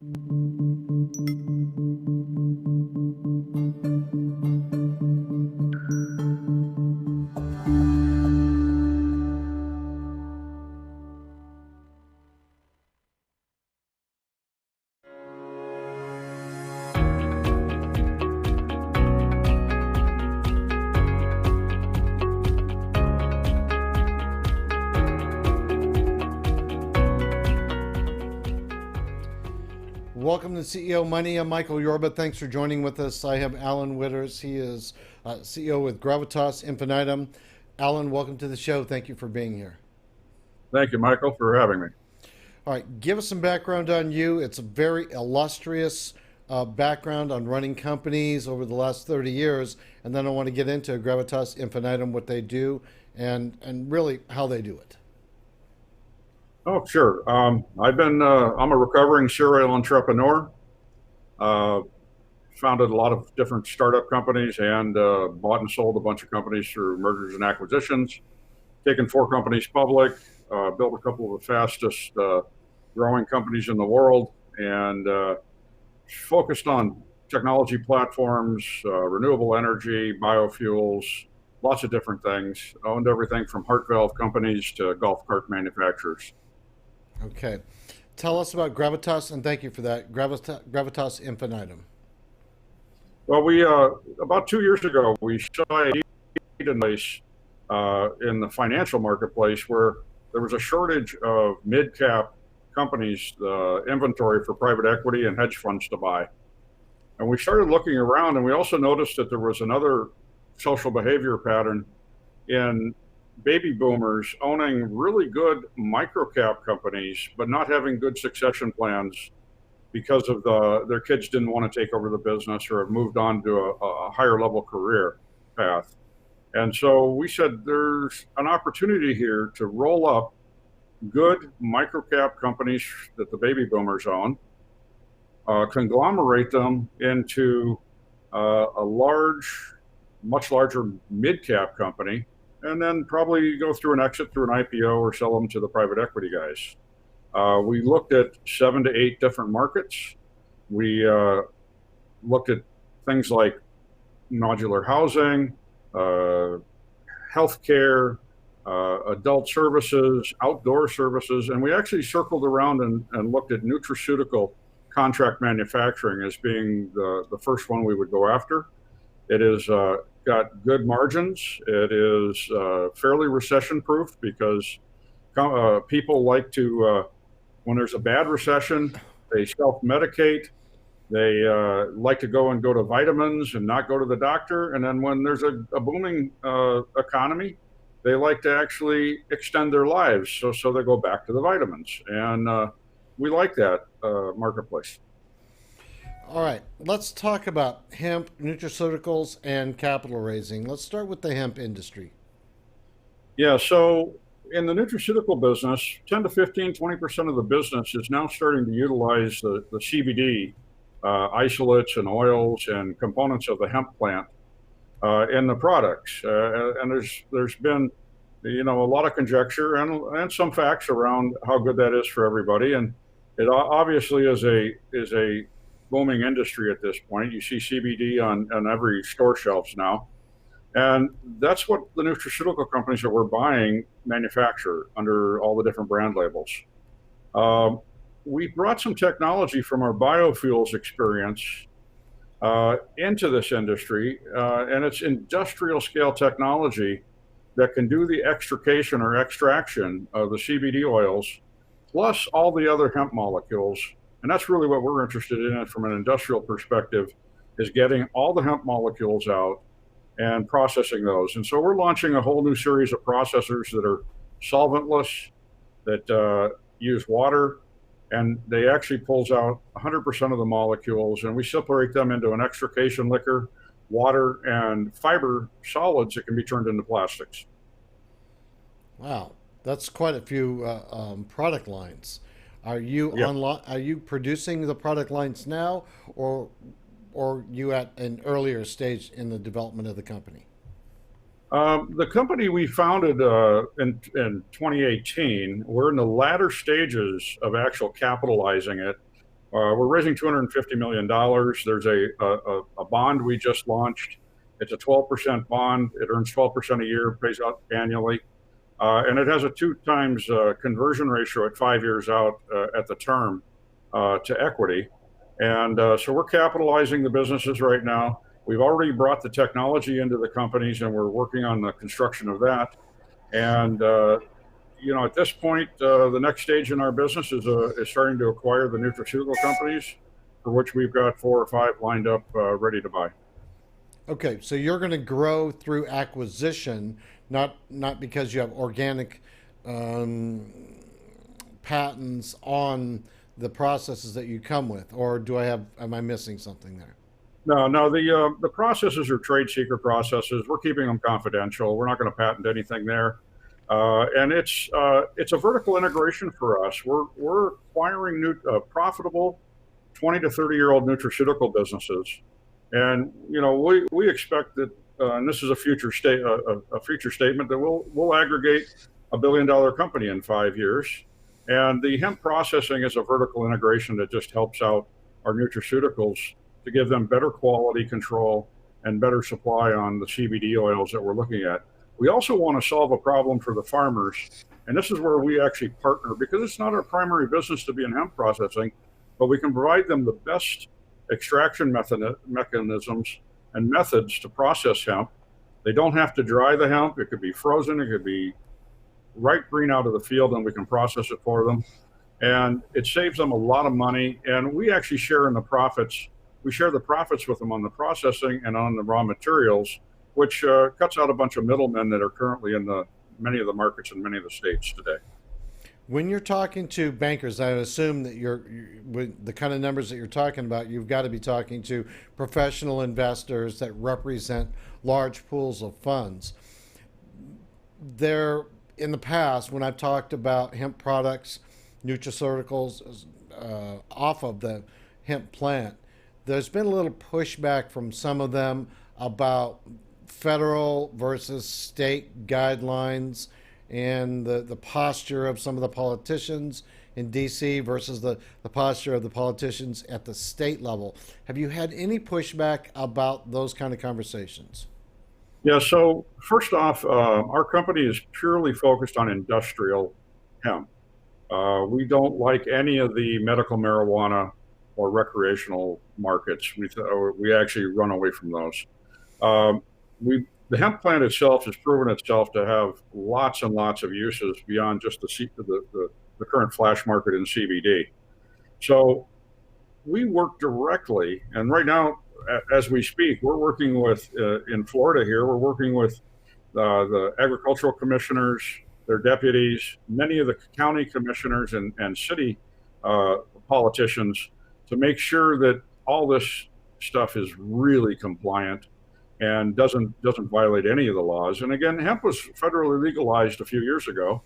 Welcome to CEO Money. I'm Michael Yorba. Thanks for joining with us. I have Alan Witters. He is CEO with Gravitas Infinitum. Alan, welcome to the show. Thank you for being here. Thank you, Michael, for having me. All right, give us some background on you. It's a very illustrious background on running companies over the last 30 years, and then I want to get into Gravitas Infinitum, what they do, and really how they do it. Oh, sure. I'm a recovering serial entrepreneur. Founded a lot of different startup companies and bought and sold a bunch of companies through mergers and acquisitions. Taken 4 companies public, built a couple of the fastest growing companies in the world, and focused on technology platforms, renewable energy, biofuels, lots of different things. Owned everything from heart valve companies to golf cart manufacturers. Okay. Tell us about Gravitas, and thank you for that. Gravitas Infinitum. Well, we about 2 years ago, we saw a need in the financial marketplace where there was a shortage of mid-cap companies, inventory for private equity and hedge funds to buy. And we started looking around, and we also noticed that there was another social behavior pattern in baby boomers owning really good micro-cap companies, but not having good succession plans because of their kids didn't want to take over the business or have moved on to a higher level career path. And so we said there's an opportunity here to roll up good micro-cap companies that the baby boomers own, conglomerate them into a much larger mid-cap company, and then probably go through an exit through an IPO or sell them to the private equity guys. We looked at 7 to 8 different markets. We looked at things like modular housing, healthcare, adult services, outdoor services, and we actually circled around and looked at nutraceutical contract manufacturing as being the first one we would go after. It is got good margins. It is fairly recession-proof because people like to, when there's a bad recession, they self-medicate. They like to go to vitamins and not go to the doctor. And then when there's a booming economy, they like to actually extend their lives. So they go back to the vitamins. And we like that marketplace. All right, let's talk about hemp, nutraceuticals, and capital raising. Let's start with the hemp industry. Yeah, so in the nutraceutical business, 10 to 15, 20% of the business is now starting to utilize the CBD isolates and oils and components of the hemp plant in the products. And there's been, a lot of conjecture and some facts around how good that is for everybody. And it obviously is a booming industry at this point. You see CBD on every store shelves now. And that's what the nutraceutical companies that we're buying manufacture under all the different brand labels. We brought some technology from our biofuels experience into this industry, and it's industrial scale technology that can do the extrication or extraction of the CBD oils, plus all the other hemp molecules. And that's really what we're interested in from an industrial perspective, is getting all the hemp molecules out and processing those. And so we're launching a whole new series of processors that are solventless, that use water, and they actually pulls out 100% of the molecules, and we separate them into an extrication liquor, water, and fiber solids that can be turned into plastics. Wow, that's quite a few product lines. Are you Are you producing the product lines now, or you at an earlier stage in the development of the company? The company we founded in 2018, we're in the latter stages of actual capitalizing it. We're raising $250 million. There's a bond we just launched. It's a 12% bond. It earns 12% a year, pays out annually. And it has a 2x conversion ratio at 5 years out at the term to equity. And so we're capitalizing the businesses right now. We've already brought the technology into the companies, and we're working on the construction of that. And at this point, the next stage in our business is starting to acquire the nutraceutical companies, for which we've got 4 or 5 lined up, ready to buy. Okay, so you're going to grow through acquisition, not because you have organic um, patents on the processes that you come with, or am I missing something there? No, no, the processes are trade secret processes. We're keeping them confidential. We're not going to patent anything there. And it's a vertical integration for us. We're acquiring new profitable 20 to 30-year-old nutraceutical businesses, and we expect that, and this is a future future statement, that we'll aggregate $1 billion company in 5 years. And the hemp processing is a vertical integration that just helps out our nutraceuticals to give them better quality control and better supply on the CBD oils that we're looking at. We also want to solve a problem for the farmers, and this is where we actually partner, because it's not our primary business to be in hemp processing, but we can provide them the best extraction mechanisms and methods to process hemp. They don't have to dry the hemp. It could be frozen. It could be right green out of the field, and we can process it for them. And it saves them a lot of money, and we actually share in the profits. We share the profits with them on the processing and on the raw materials, which cuts out a bunch of middlemen that are currently in many of the markets in many of the states today. When you're talking to bankers, I assume that with the kind of numbers that you're talking about, you've got to be talking to professional investors that represent large pools of funds. In the past, when I've talked about hemp products, nutraceuticals off of the hemp plant, there's been a little pushback from some of them about federal versus state guidelines and the posture of some of the politicians in DC versus the posture of the politicians at the state level. Have you had any pushback about those kind of conversations? Yeah, so first off, our company is purely focused on industrial hemp. We don't like any of the medical marijuana or recreational markets. We actually run away from those. Um, the hemp plant itself has proven itself to have lots and lots of uses beyond just the current flash market in CBD. So we work directly, and right now, as we speak, we're working with in Florida here. We're working with the agricultural commissioners, their deputies, many of the county commissioners and city politicians to make sure that all this stuff is really compliant and doesn't violate any of the laws. And again, hemp was federally legalized a few years ago,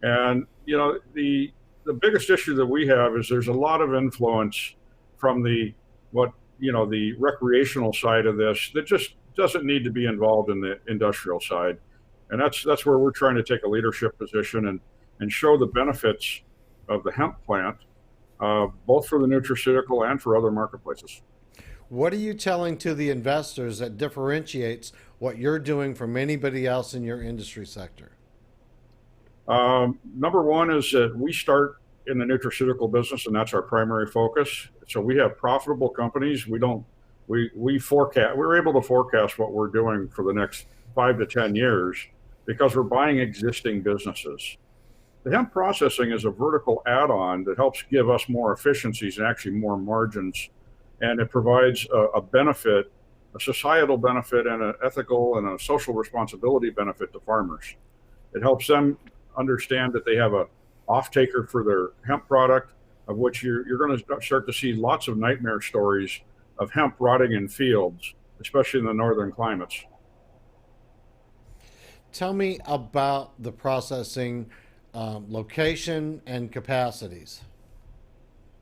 and the biggest issue that we have is there's a lot of influence from the recreational side of this that just doesn't need to be involved in the industrial side. And that's where we're trying to take a leadership position and show the benefits of the hemp plant, both for the nutraceutical and for other marketplaces. What are you telling to the investors that differentiates what you're doing from anybody else in your industry sector? Number one is that we start in the nutraceutical business, and that's our primary focus. So we have profitable companies. We forecast. We're able to forecast what we're doing for the next 5 to 10 years because we're buying existing businesses. The hemp processing is a vertical add-on that helps give us more efficiencies and actually more margins, and it provides a benefit, a societal benefit, and an ethical and a social responsibility benefit to farmers. It helps them understand that they have a off-taker for their hemp product, of which you're going to start to see lots of nightmare stories of hemp rotting in fields, especially in the northern climates. Tell me about the processing location and capacities.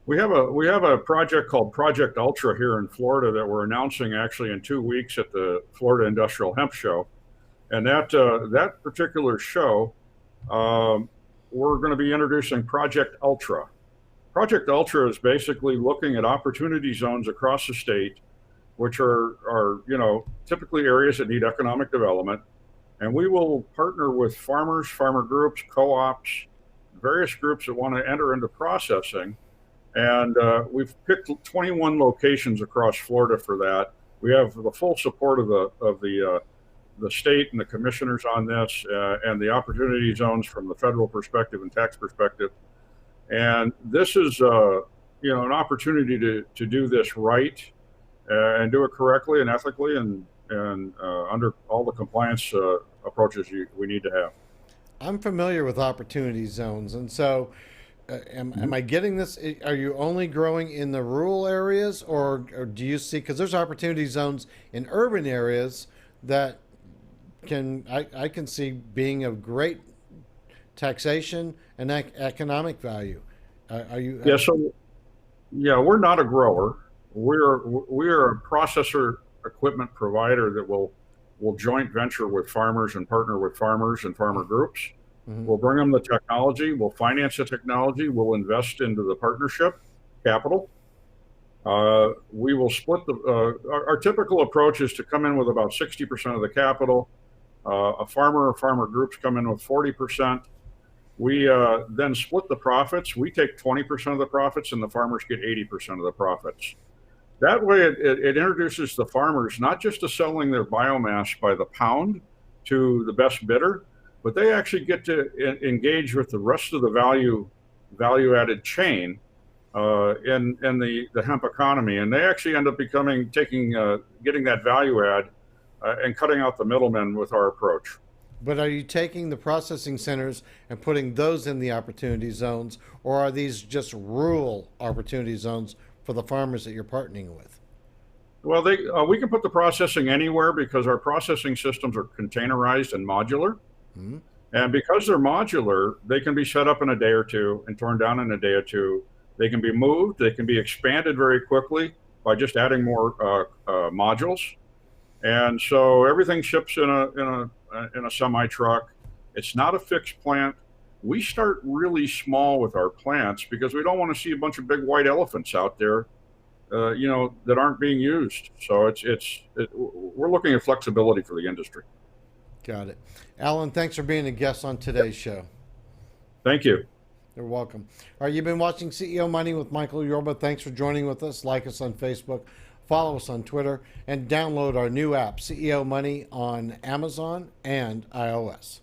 We have a project called Project Ultra here in Florida that we're announcing actually in 2 weeks at the Florida Industrial Hemp Show, and that particular show, we're going to be introducing Project Ultra. Project Ultra is basically looking at opportunity zones across the state, which are typically areas that need economic development. And we will partner with farmers, farmer groups, co-ops, various groups that want to enter into processing. And we've picked 21 locations across Florida for that. We have the full support of the state and the commissioners on this, and the opportunity zones from the federal perspective and tax perspective. And this is an opportunity to do this right, and do it correctly and ethically, and under all the compliance approaches we need to have. I'm familiar with opportunity zones, and so am I getting this? Are you only growing in the rural areas, or do you see, because there's opportunity zones in urban areas that I can see being of great taxation and economic value. Are you? Yeah. So yeah, we're not a grower. We're a processor equipment provider that will joint venture with farmers and partner with farmers and farmer groups. Mhm. We'll bring them the technology. We'll finance the technology. We'll invest into the partnership capital. We will split our typical approach is to come in with about 60% of the capital. A farmer or farmer groups come in with 40%. We then split the profits. We take 20% of the profits, and the farmers get 80% of the profits. That way, it introduces the farmers not just to selling their biomass by the pound to the best bidder, but they actually get to engage with the rest of the value added chain in the hemp economy, and they actually end up getting that value add and cutting out the middlemen with our approach. But are you taking the processing centers and putting those in the opportunity zones, or are these just rural opportunity zones for the farmers that you're partnering with? Well, we can put the processing anywhere because our processing systems are containerized and modular. Mm-hmm. And because they're modular, they can be set up in a day or two and torn down in a day or two. They can be moved. They can be expanded very quickly by just adding more modules. And so everything ships in a semi truck. It's not a fixed plant. We start really small with our plants because we don't want to see a bunch of big white elephants out there, that aren't being used. So we're looking at flexibility for the industry. Got it. Alan, thanks for being a guest on today's show. Thank you. You're welcome. All right, you've been watching CEO Money with Michael Yorba. Thanks for joining with us. Like us on Facebook, follow us on Twitter, and download our new app, CEO Money, on Amazon and iOS.